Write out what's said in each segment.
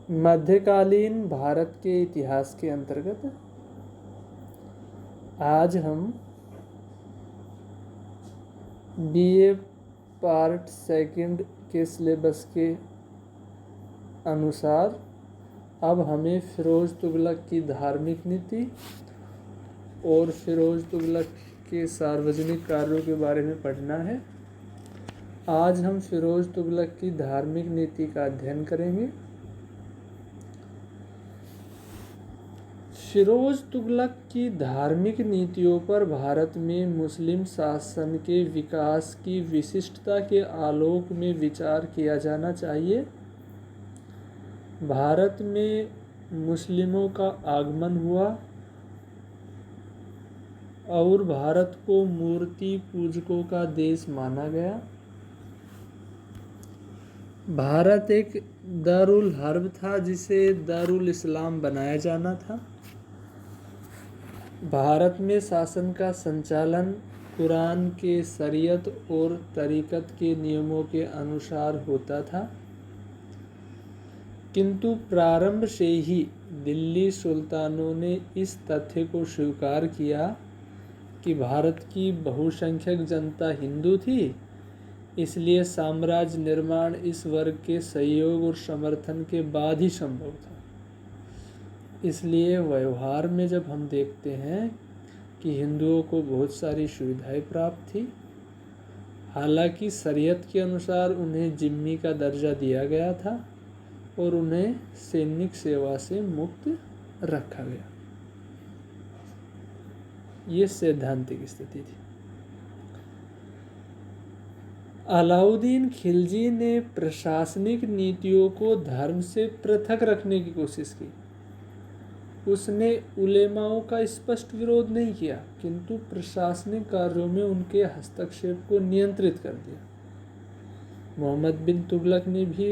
मध्यकालीन भारत के इतिहास के अंतर्गत आज हम बीए पार्ट सेकंड के सिलेबस के अनुसार अब हमें फिरोज तुगलक की धार्मिक नीति और फिरोज तुगलक के सार्वजनिक कार्यों के बारे में पढ़ना है। आज हम फिरोज तुगलक की धार्मिक नीति का अध्ययन करेंगे। फिरोज तुगलक की धार्मिक नीतियों पर भारत में मुस्लिम शासन के विकास की विशिष्टता के आलोक में विचार किया जाना चाहिए। भारत में मुस्लिमों का आगमन हुआ और भारत को मूर्ति पूजकों का देश माना गया। भारत एक दारुल हर्ब था जिसे दारुल इस्लाम बनाया जाना था। भारत में शासन का संचालन कुरान के शरीयत और तरीक़त के नियमों के अनुसार होता था, किंतु प्रारंभ से ही दिल्ली सुल्तानों ने इस तथ्य को स्वीकार किया कि भारत की बहुसंख्यक जनता हिंदू थी, इसलिए साम्राज्य निर्माण इस वर्ग के सहयोग और समर्थन के बाद ही संभव था। इसलिए व्यवहार में जब हम देखते हैं कि हिंदुओं को बहुत सारी सुविधाएं प्राप्त थी, हालांकि शरीयत के अनुसार उन्हें जिम्मी का दर्जा दिया गया था और उन्हें सैनिक सेवा से मुक्त रखा गया। ये सैद्धांतिक स्थिति थी। अलाउद्दीन खिलजी ने प्रशासनिक नीतियों को धर्म से पृथक रखने की कोशिश की। उसने उलेमाओं का स्पष्ट विरोध नहीं किया, किंतु प्रशासनिक कार्यों में उनके हस्तक्षेप को नियंत्रित कर दिया। मोहम्मद बिन तुगलक ने भी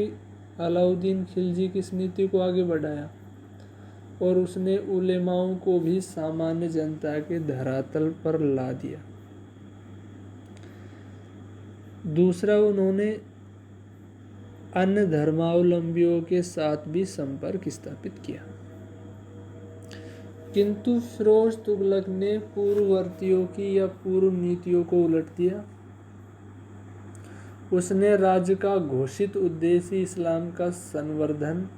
अलाउद्दीन खिलजी की इस नीति को आगे बढ़ाया और उसने उलेमाओं को भी सामान्य जनता के धरातल पर ला दिया। दूसरा, उन्होंने अन्य धर्मावलंबियों के साथ भी संपर्क स्थापित किया, किंतु फिरोज तुगलक ने पूर्ववर्तियों की या पूर्व नीतियों को उलट दिया। उसने राज्य का घोषित उद्देश्य इस्लाम का संवर्धन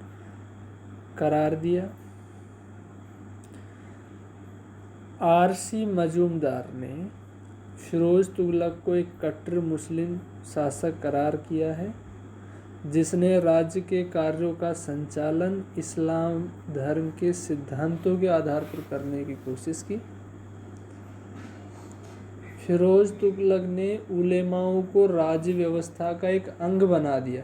करार दिया। आरसी मजूमदार ने फिरोज तुगलक को एक कट्टर मुस्लिम शासक करार किया है, जिसने राज्य के कार्यों का संचालन इस्लाम धर्म के सिद्धांतों के आधार पर करने की कोशिश की। फिरोज तुगलक ने उलेमाओं को राज्य व्यवस्था का एक अंग बना दिया,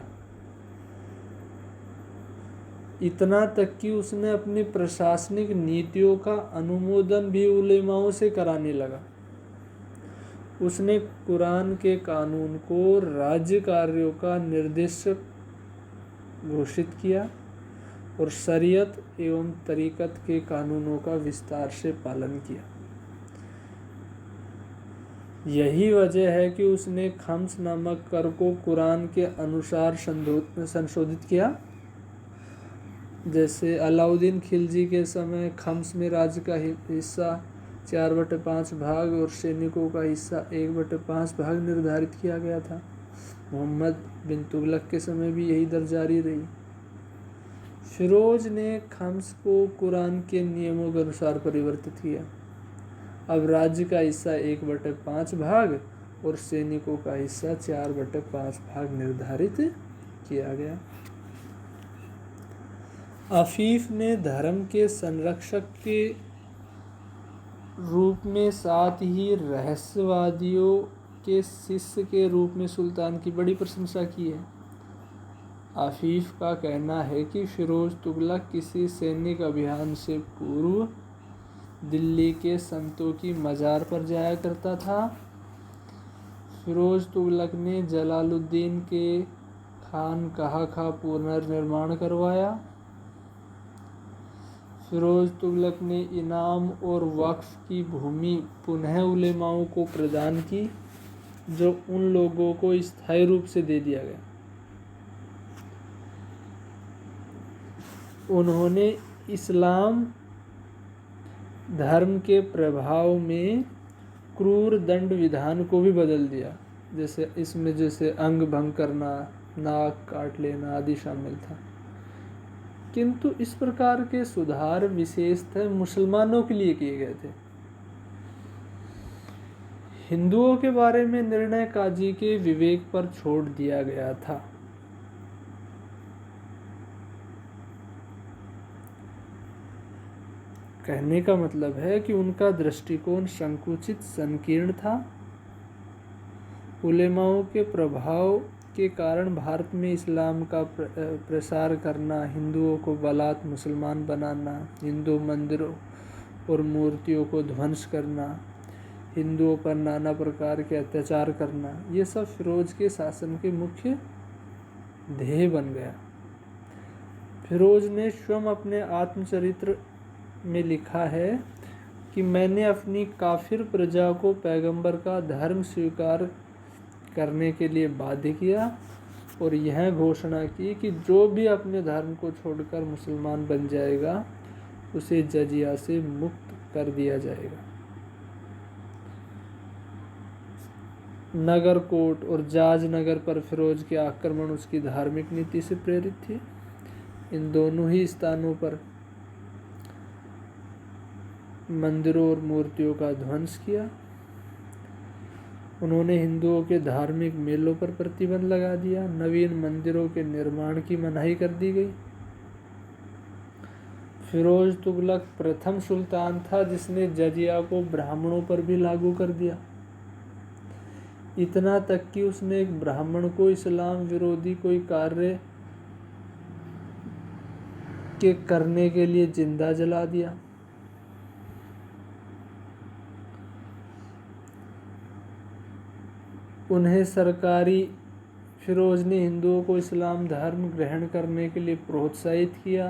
इतना तक कि उसने अपनी प्रशासनिक नीतियों का अनुमोदन भी उलेमाओं से कराने लगा। उसने कुरान के कानून को राज्य कार्यों का निर्देशक घोषित किया और शरीयत एवं तरीक़त के कानूनों का विस्तार से पालन किया। यही वजह है कि उसने खम्स नामक कर को कुरान के अनुसार संशोधित किया। जैसे अलाउद्दीन खिलजी के समय खम्स में राज्य का हिस्सा 4/5 भाग और सैनिकों का हिस्सा 1/5 भाग निर्धारित किया गया था। मोहम्मद बिन तुगलक के समय भी यही दर जारी रही। फिरोज ने खम्स को कुरान के नियमों के अनुसार परिवर्तित किया। अब राज्य का हिस्सा 1/5 भाग और सैनिकों का हिस्सा 4/5 भाग निर्धारित किया गया। अफीफ ने धर्म के संरक्षक के रूप में साथ ही रहस्यवादियों के शिष्य के रूप में सुल्तान की बड़ी प्रशंसा की है। अफीफ का कहना है कि फिरोज तुगलक किसी सैनिक अभियान से पूर्व दिल्ली के संतों की मज़ार पर जाया करता था। फिरोज तुगलक ने जलालुद्दीन के खानकाह का पुनर्निर्माण करवाया। फिरोज तुगलक ने इनाम और वक्फ की भूमि पुनः उलेमाओं को प्रदान की, जो उन लोगों को स्थायी रूप से दे दिया गया। उन्होंने इस्लाम धर्म के प्रभाव में क्रूर दंड विधान को भी बदल दिया। जैसे अंग भंग करना, नाक काट लेना आदि शामिल था। किंतु इस प्रकार के सुधार विशेषतः मुसलमानों के लिए किए गए थे। हिंदुओं के बारे में निर्णय काजी के विवेक पर छोड़ दिया गया था। कहने का मतलब है कि उनका दृष्टिकोण संकुचित, संकीर्ण था। उलेमाओं के प्रभाव के कारण भारत में इस्लाम का प्रसार करना, हिंदुओं को बलात् मुसलमान बनाना, हिंदू मंदिरों और मूर्तियों को ध्वंस करना, हिंदुओं पर नाना प्रकार के अत्याचार करना, ये सब फिरोज के शासन के मुख्य ध्येय बन गया। फिरोज ने स्वयं अपने आत्मचरित्र में लिखा है कि मैंने अपनी काफिर प्रजा को पैगंबर का धर्म स्वीकार करने के लिए बाध्य किया और यह घोषणा की कि जो भी अपने धर्म को छोड़कर मुसलमान बन जाएगा उसे जजिया से मुक्त कर दिया जाएगा। नगरकोट और जाज नगर पर फिरोज के आक्रमण उसकी धार्मिक नीति से प्रेरित थे। इन दोनों ही स्थानों पर मंदिरों और मूर्तियों का ध्वंस किया। उन्होंने हिंदुओं के धार्मिक मेलों पर प्रतिबंध लगा दिया। नवीन मंदिरों के निर्माण की मनाही कर दी गई। फिरोज तुगलक प्रथम सुल्तान था जिसने जजिया को ब्राह्मणों पर भी लागू कर दिया। इतना तक कि उसने एक ब्राह्मण को इस्लाम विरोधी कोई कार्य के करने के लिए जिंदा जला दिया। फिरोज ने हिंदुओं को इस्लाम धर्म ग्रहण करने के लिए प्रोत्साहित किया।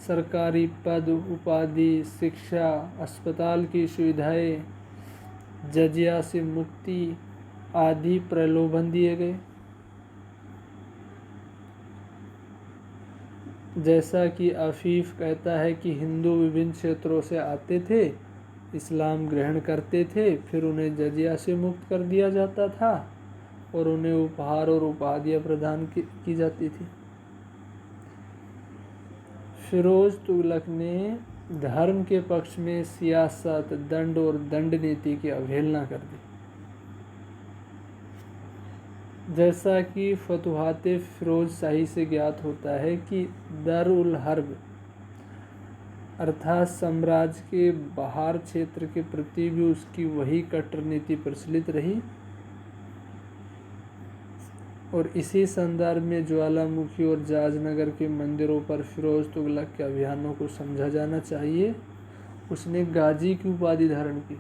सरकारी पद, उपाधि, शिक्षा, अस्पताल की सुविधाएं, जजिया से मुक्ति आदि प्रलोभन दिए गए। जैसा कि अफीफ कहता है कि हिंदू विभिन्न क्षेत्रों से आते थे, इस्लाम ग्रहण करते थे, फिर उन्हें जजिया से मुक्त कर दिया जाता था और उन्हें उपहार और उपाधियां प्रदान की जाती थी। फिरोज तुगलक ने धर्म के पक्ष में सियासत, दंड और दंड नीति की अवहेलना कर दी। जैसा कि फतुहाते फिरोज शाही से ज्ञात होता है कि दर-उल हर्ब अर्थात साम्राज्य के बाहर क्षेत्र के प्रति भी उसकी वही कट्टर नीति प्रचलित रही और इसी संदर्भ में ज्वालामुखी और जाजनगर के मंदिरों पर फिरोज तुगलक के अभियानों को समझा जाना चाहिए। उसने गाजी की उपाधि धारण की।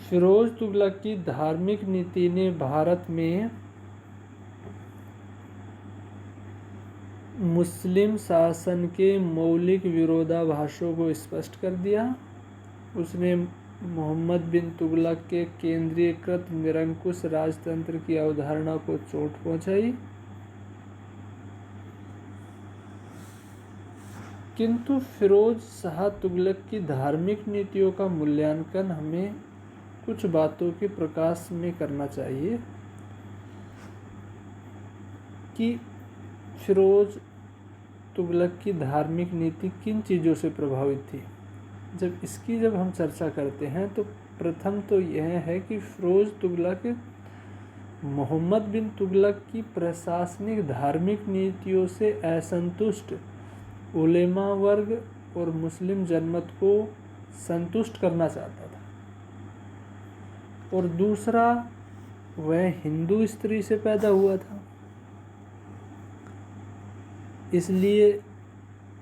फिरोज तुगलक की धार्मिक नीति ने भारत में मुस्लिम शासन के मौलिक विरोधाभासों को स्पष्ट कर दिया। उसने मोहम्मद बिन तुगलक के केंद्रीयकृत निरंकुश राजतंत्र की अवधारणा को चोट पहुंचाई। किंतु फिरोज शाह तुगलक की धार्मिक नीतियों का मूल्यांकन हमें कुछ बातों के प्रकाश में करना चाहिए कि फिरोज तुगलक की धार्मिक नीति किन चीज़ों से प्रभावित थी। जब हम चर्चा करते हैं तो प्रथम तो यह है कि फिरोज तुगलक मोहम्मद बिन तुगलक की प्रशासनिक धार्मिक नीतियों से असंतुष्ट उलेमा वर्ग और मुस्लिम जनमत को संतुष्ट करना चाहता था। और दूसरा, वह हिंदू स्त्री से पैदा हुआ था, इसलिए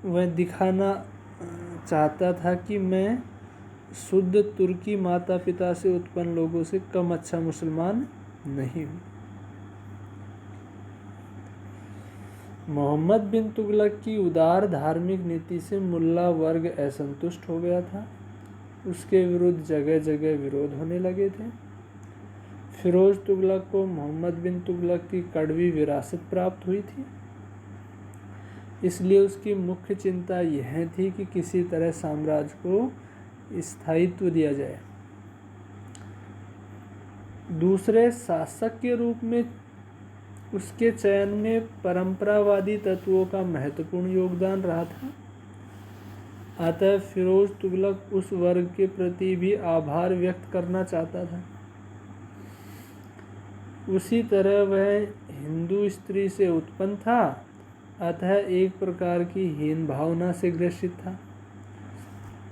वह दिखाना चाहता था कि मैं शुद्ध तुर्की माता पिता से उत्पन्न लोगों से कम अच्छा मुसलमान नहीं हूँ। मोहम्मद बिन तुगलक की उदार धार्मिक नीति से मुल्ला वर्ग असंतुष्ट हो गया था। उसके विरुद्ध जगह जगह विरोध होने लगे थे। फिरोज तुगलक को मोहम्मद बिन तुगलक की कड़वी विरासत प्राप्त हुई थी। इसलिए उसकी मुख्य चिंता यह थी कि किसी तरह साम्राज्य को स्थायित्व दिया जाए। दूसरे शासक के रूप में उसके चयन में परंपरावादी तत्वों का महत्वपूर्ण योगदान रहा था। अतः फिरोज तुगलक उस वर्ग के प्रति भी आभार व्यक्त करना चाहता था। उसी तरह वह हिंदू स्त्री से उत्पन्न था, अतः एक प्रकार की हीन भावना से ग्रसित था।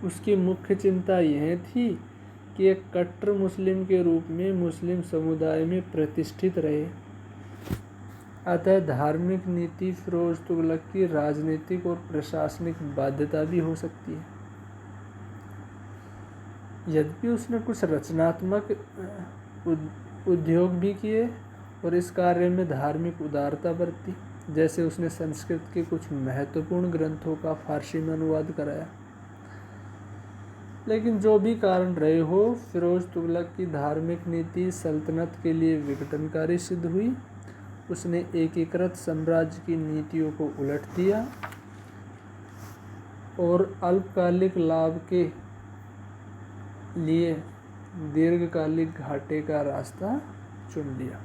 उसकी मुख्य चिंता यह थी कि एक कट्टर मुस्लिम के रूप में मुस्लिम समुदाय में प्रतिष्ठित रहे। अतः धार्मिक नीति फिरोज तुगलक की राजनीतिक और प्रशासनिक बाध्यता भी हो सकती है। यद्यपि उसने कुछ रचनात्मक उद्योग भी किए और इस कार्य में धार्मिक उदारता बरती, जैसे उसने संस्कृत के कुछ महत्वपूर्ण ग्रंथों का फारसी में अनुवाद कराया। लेकिन जो भी कारण रहे हो, फिरोज तुगलक की धार्मिक नीति सल्तनत के लिए विघटनकारी सिद्ध हुई। उसने एकीकृत साम्राज्य की नीतियों को उलट दिया और अल्पकालिक लाभ के लिए दीर्घकालिक घाटे का रास्ता चुन लिया।